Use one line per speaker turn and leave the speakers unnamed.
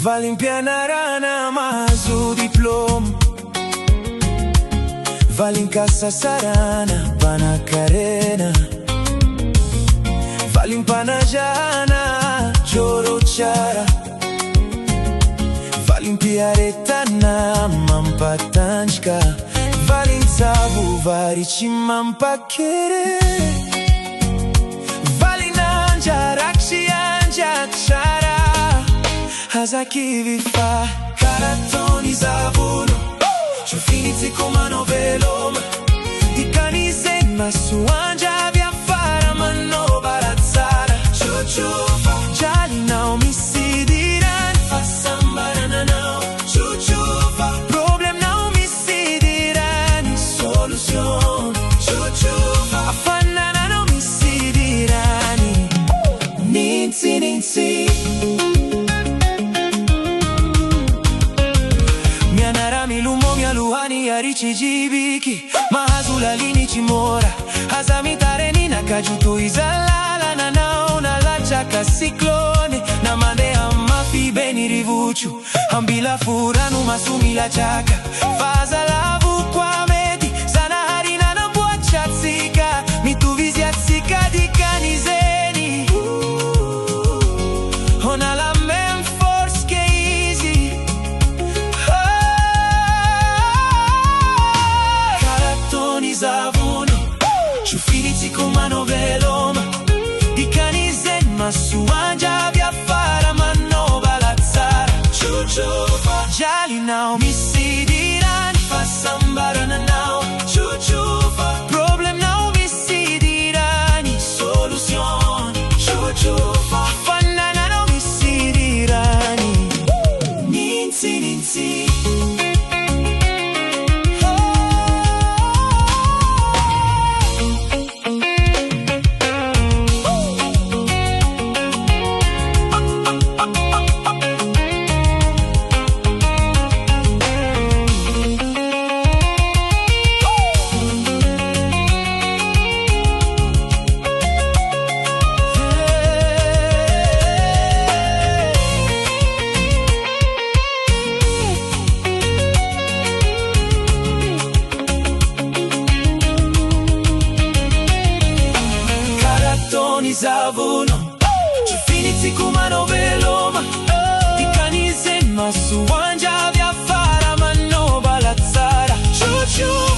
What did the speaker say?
Valimpianarana mahazo diploma, valinkasasarana panakarena, valimpanajana joro tsara, valimpiaretana mampatanjaka, valintsavo vary tsy mampakere, valinanjarakitsy anjaka tsara. Hazakivi fa karatoni zavuno, ciufinizzi come noveloma, di canize masuanja via fara manno barazzara, ciuciufa gialli nao missi diran fa sambarana nao, ciuciufa problem nao missi diran solution, ciuciufa affannana nao missi dirani ninzi ninzi. Arici jibiki mahazo lalini chimora, hazamitare nina kajuto izalala na naona lachaka siklone, na mande amafi beni rivuchu ambila furanu masumi la chaka faza lavu kwa medi sana harina na buacha tsika mituvizi atsika dikanizeni ona la même force que easy. Zavuno, ciufinizzi come noveloma, di canize masuanja via fara manno balazzara, ciuciufa gialli nao missi diran fa sambarana nao, ciuciufa problem nao missi dirani solution, ciuciufa fannana nao missi dirani ninzi ninzi. Zavuno, ciufinizzi come noveloma, di canize masuanja via fara manno balazzara, ciuciu.